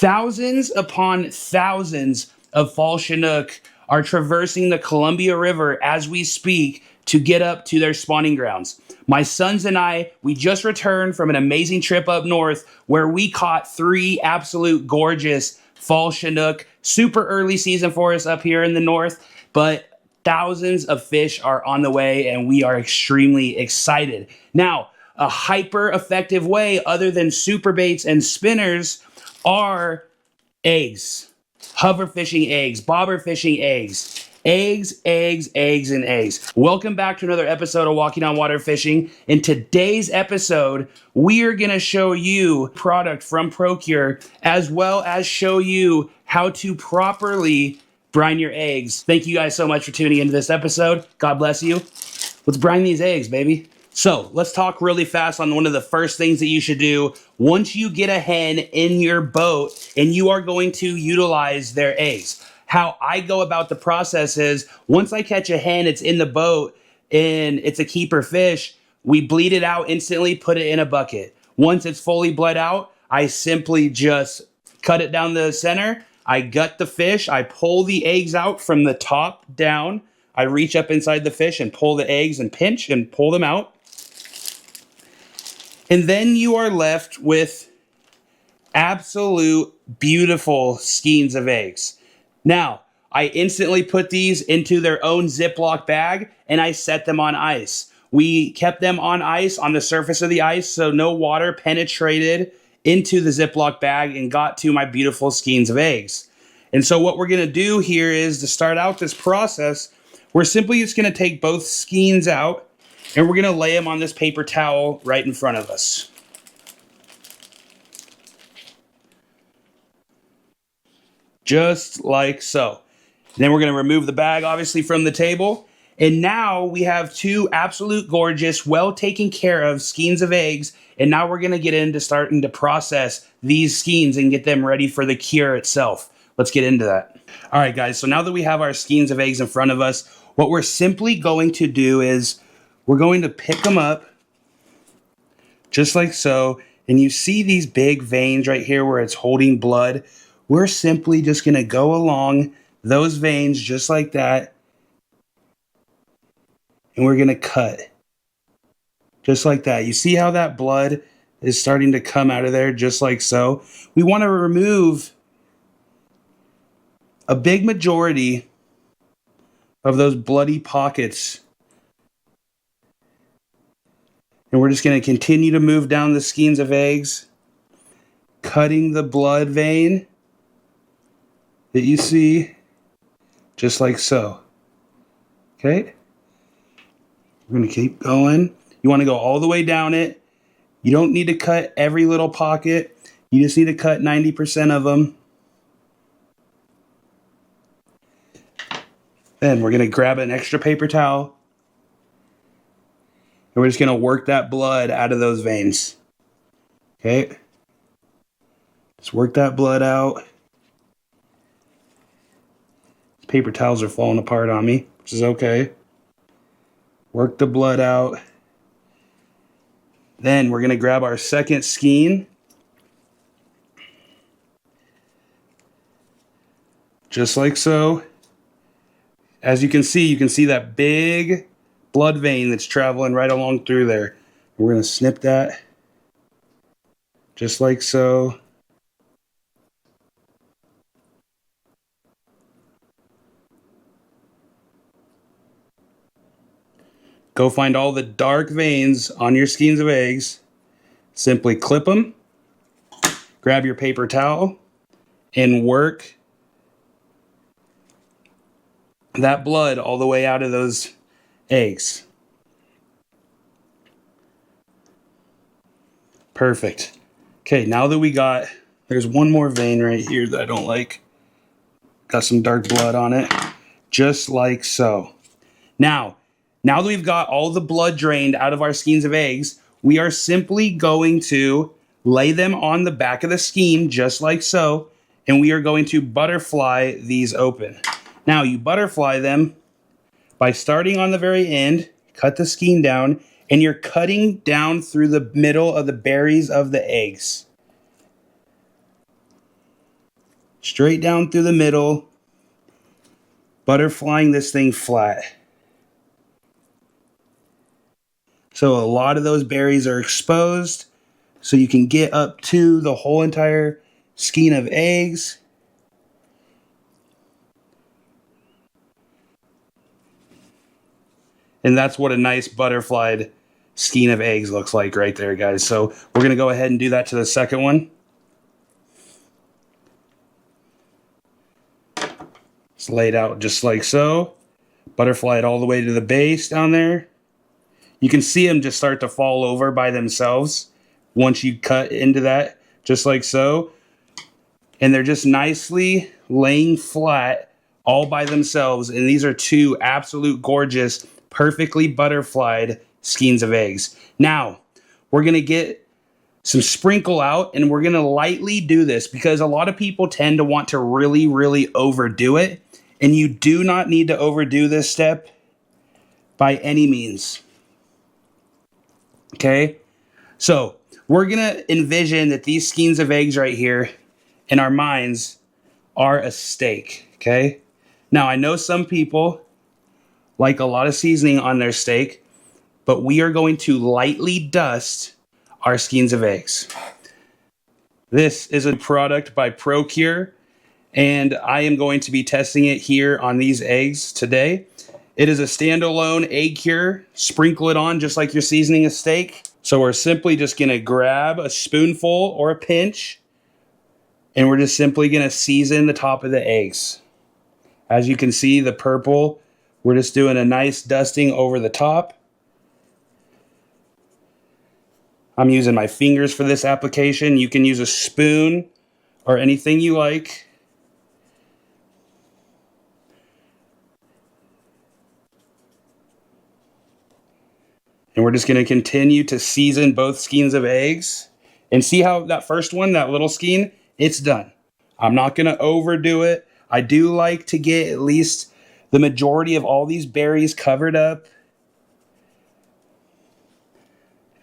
Thousands upon thousands of fall Chinook are traversing the Columbia River as we speak to get up to their spawning grounds. My sons and I, we just returned from an amazing trip up north where we caught 3 absolute gorgeous fall Chinook. Super early season for us up here in the north, but thousands of fish are on the way and we are extremely excited. Now, a hyper effective way other than super baits and spinners are eggs. Hover fishing eggs, bobber fishing eggs. Eggs, eggs, eggs, and eggs. Welcome back to another episode of Walking on Water Fishing. In today's episode, we are going to show you product from Procure, as well as show you how to properly brine your eggs. Thank you guys so much for tuning into this episode. God bless you. Let's brine these eggs, baby. So let's talk really fast on one of the first things that you should do once you get a hen in your boat and you are going to utilize their eggs. How I go about the process is once I catch a hen, it's in the boat and it's a keeper fish, we bleed it out instantly, put it in a bucket. Once it's fully bled out, I simply just cut it down the center. I gut the fish. I pull the eggs out from the top down. I reach up inside the fish and pull the eggs and pinch and pull them out. And then you are left with absolute beautiful skeins of eggs. Now, I instantly put these into their own Ziploc bag and I set them on ice. We kept them on ice, on the surface of the ice, so no water penetrated into the Ziploc bag and got to my beautiful skeins of eggs. And so what we're going to do here is to start out this process, we're simply just going to take both skeins out and we're going to lay them on this paper towel right in front of us. Just like so. Then we're going to remove the bag, obviously, from the table. And now we have 2 absolute gorgeous, well taken care of skeins of eggs. And now we're going to get into starting to process these skeins and get them ready for the cure itself. Let's get into that. All right, guys. So now that we have our skeins of eggs in front of us, what we're simply going to do is we're going to pick them up just like so. And you see these big veins right here where it's holding blood. We're simply just going to go along those veins just like that. And we're going to cut just like that. You see how that blood is starting to come out of there just like so. We want to remove a big majority of those bloody pockets. And we're just going to continue to move down the skeins of eggs, cutting the blood vein that you see, just like so. Okay? We're going to keep going. You want to go all the way down it. You don't need to cut every little pocket. You just need to cut 90% of them. Then we're going to grab an extra paper towel. And we're just going to work that blood out of those veins. Okay? Just work that blood out. Paper towels are falling apart on me, which is okay. Work the blood out. Then we're going to grab our second skein. Just like so. As you can see that big blood vein that's traveling right along through there. We're going to snip that just like so. Go find all the dark veins on your skeins of eggs. Simply clip them. Grab your paper towel and work that blood all the way out of those eggs. Perfect. Okay, now that there's one more vein right here that I don't like. Got some dark blood on it. Just like so. Now that we've got all the blood drained out of our skeins of eggs, we are simply going to lay them on the back of the skein just like so, and we are going to butterfly these open. Now you butterfly them by starting on the very end, cut the skein down, and you're cutting down through the middle of the berries of the eggs. straight down through the middle, butterflying this thing flat. So a lot of those berries are exposed, so you can get up to the whole entire skein of eggs. And that's what a nice butterflied skein of eggs looks like right there, guys. So we're going to go ahead and do that to the second one. It's laid out just like so. Butterfly it all the way to the base down there. You can see them just start to fall over by themselves once you cut into that, just like so. And they're just nicely laying flat all by themselves. And these are two absolute gorgeous, perfectly butterflied skeins of eggs. Now, we're going to get some sprinkle out, and we're going to lightly do this because a lot of people tend to want to really, really overdo it. And you do not need to overdo this step by any means. Okay? So, we're going to envision that these skeins of eggs right here in our minds are a steak. Okay? Now, I know some people like a lot of seasoning on their steak, but we are going to lightly dust our skeins of eggs. This is a product by ProCure, and I am going to be testing it here on these eggs today. It is a standalone egg cure. Sprinkle it on just like you're seasoning a steak. So we're simply just going to grab a spoonful or a pinch, and we're just simply going to season the top of the eggs. As you can see, the purple, we're just doing a nice dusting over the top. I'm using my fingers for this application. You can use a spoon or anything you like. And we're just going to continue to season both skeins of eggs. And see how that first one, that little skein, it's done. I'm not going to overdo it. I do like to get at least the majority of all these berries covered up.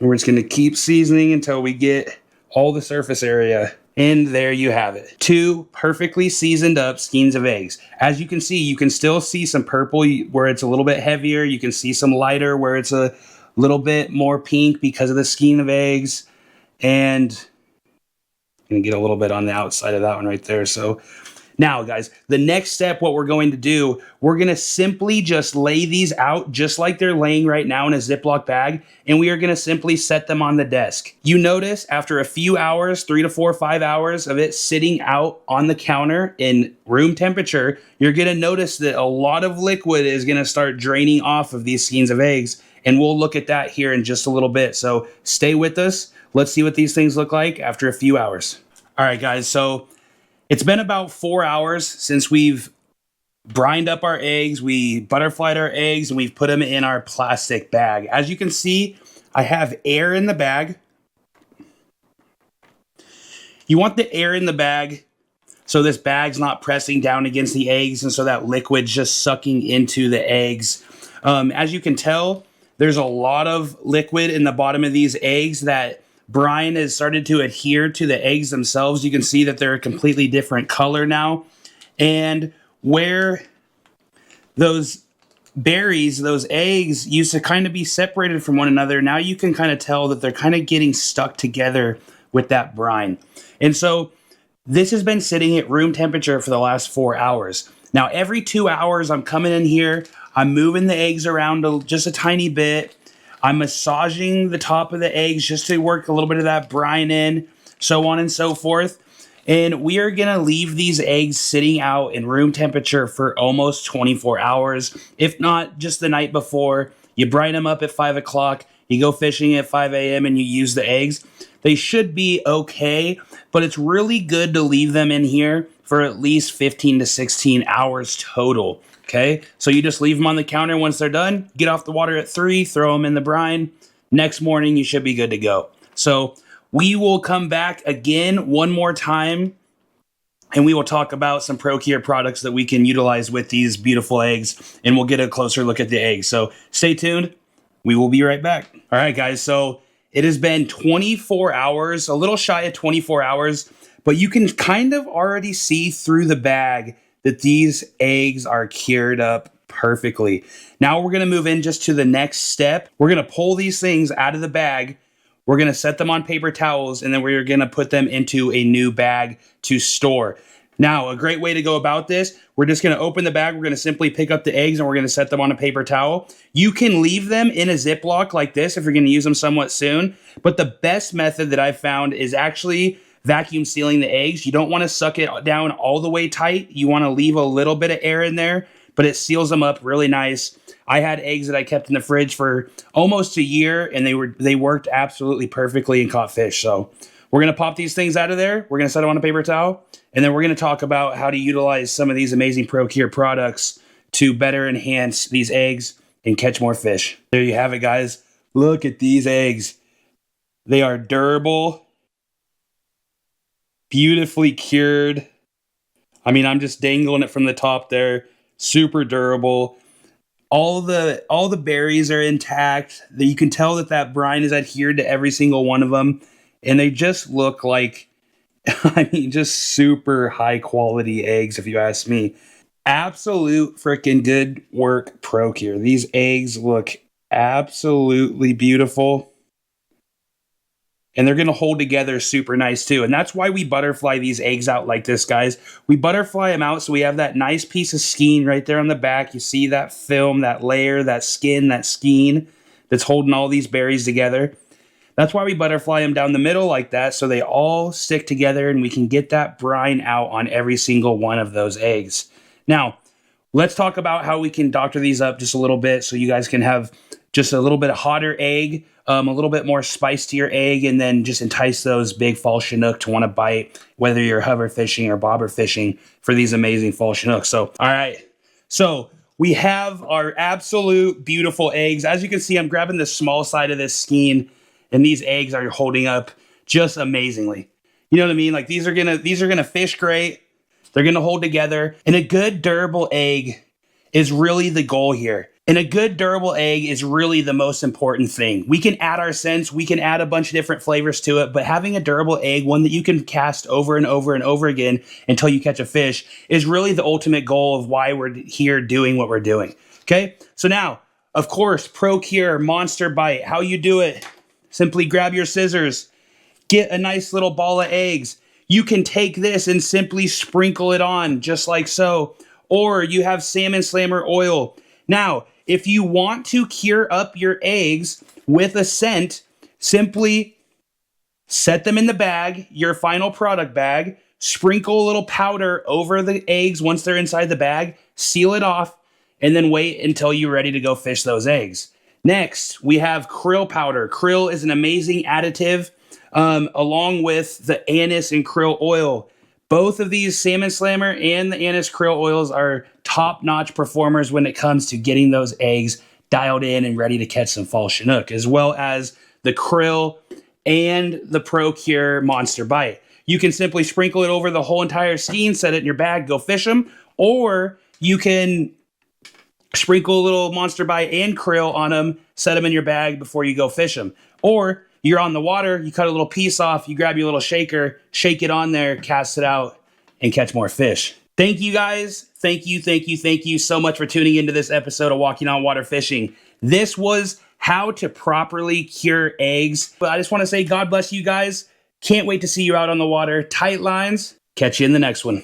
And we're just going to keep seasoning until we get all the surface area. And there you have it. Two perfectly seasoned up skeins of eggs. As you can see, you can still see some purple where it's a little bit heavier. You can see some lighter where it's a little bit more pink because of the skein of eggs. And I'm going to get a little bit on the outside of that one right there. So now, guys, the next step, what we're going to do, we're going to simply just lay these out just like they're laying right now in a Ziploc bag, and we are going to simply set them on the desk. You notice after a few hours, 3 to 4, 5 hours of it sitting out on the counter in room temperature, you're going to notice that a lot of liquid is going to start draining off of these skeins of eggs, and we'll look at that here in just a little bit. So stay with us. Let's see what these things look like after a few hours. All right, guys, so it's been about 4 hours since we've brined up our eggs, we butterflied our eggs, and we've put them in our plastic bag. As you can see, I have air in the bag. You want the air in the bag so this bag's not pressing down against the eggs and so that liquid's just sucking into the eggs. As you can tell, there's a lot of liquid in the bottom of these eggs that brine has started to adhere to the eggs themselves. You can see that they're a completely different color now. And where those berries, those eggs used to kind of be separated from one another, now you can kind of tell that they're kind of getting stuck together with that brine. And so this has been sitting at room temperature for the last 4 hours. Now, every 2 hours, I'm coming in here, I'm moving the eggs around just a tiny bit. I'm massaging the top of the eggs just to work a little bit of that brine in, so on and so forth. And we are going to leave these eggs sitting out in room temperature for almost 24 hours, if not just the night before. You brine them up at 5 o'clock, you go fishing at 5 a.m. and you use the eggs. They should be okay, but it's really good to leave them in here for at least 15 to 16 hours total. Okay, so you just leave them on the counter once they're done, get off the water at 3, throw them in the brine. Next morning, you should be good to go. So we will come back again one more time, and we will talk about some ProCure products that we can utilize with these beautiful eggs, and we'll get a closer look at the eggs. So stay tuned. We will be right back. All right, guys, so it has been 24 hours, a little shy of 24 hours, but you can kind of already see through the bag that these eggs are cured up perfectly. Now we're going to move in just to the next step. We're going to pull these things out of the bag. We're going to set them on paper towels, and then we're going to put them into a new bag to store. Now, a great way to go about this, we're just going to open the bag. We're going to simply pick up the eggs and we're going to set them on a paper towel. You can leave them in a Ziploc like this if you're going to use them somewhat soon. But the best method that I've found is actually vacuum sealing the eggs. You don't want to suck it down all the way tight. You want to leave a little bit of air in there, but it seals them up really nice. I had eggs that I kept in the fridge for almost a year, and they worked absolutely perfectly and caught fish. So we're going to pop these things out of there. We're going to set them on a paper towel, and then we're going to talk about how to utilize some of these amazing Procure products to better enhance these eggs and catch more fish. There you have it, guys. Look at these eggs. They are durable, beautifully cured. I mean, I'm just dangling it from the top there. Super durable. All the berries are intact. You can tell that brine is adhered to every single one of them. And they just look like, I mean, just super high quality eggs, if you ask me. Absolute freaking good work, Procure. These eggs look absolutely beautiful. And they're going to hold together super nice too. And that's why we butterfly these eggs out like this, guys. We butterfly them out so we have that nice piece of skein right there on the back. You see that film, that layer, that skin, that skein that's holding all these berries together. That's why we butterfly them down the middle like that, so they all stick together and we can get that brine out on every single one of those eggs. Now, let's talk about how we can doctor these up just a little bit so you guys can have just a little bit of hotter egg, a little bit more spice to your egg, and then just entice those big fall Chinook to want to bite, whether you're hover fishing or bobber fishing for these amazing fall Chinooks. So, all right. So we have our absolute beautiful eggs. As you can see, I'm grabbing the small side of this skein, and these eggs are holding up just amazingly. You know what I mean? Like these are gonna fish great. They're gonna hold together. And a good durable egg is really the goal here. And a good durable egg is really the most important thing. We can add our scents, we can add a bunch of different flavors to it, but having a durable egg, one that you can cast over and over and over again until you catch a fish, is really the ultimate goal of why we're here doing what we're doing. Okay? So now, of course, Procure Monster Bite. How you do it? Simply grab your scissors, get a nice little ball of eggs. You can take this and simply sprinkle it on just like so. Or you have salmon slammer oil. Now, if you want to cure up your eggs with a scent, simply set them in the bag, your final product bag, sprinkle a little powder over the eggs once they're inside the bag, seal it off, and then wait until you're ready to go fish those eggs. Next, we have krill powder. Krill is an amazing additive along with the anise and krill oil. Both of these Salmon Slammer and the anise krill oils are top-notch performers when it comes to getting those eggs dialed in and ready to catch some fall Chinook, as well as the krill and the Procure Monster Bite. You can simply sprinkle it over the whole entire skein, set it in your bag, go fish them, or you can sprinkle a little Monster Bite and krill on them, set them in your bag before you go fish them. Or you're on the water, you cut a little piece off, you grab your little shaker, shake it on there, cast it out, and catch more fish. Thank you guys. Thank you so much for tuning into this episode of Walking on Water Fishing. This was how to properly cure eggs. But I just want to say God bless you guys. Can't wait to see you out on the water. Tight lines. Catch you in the next one.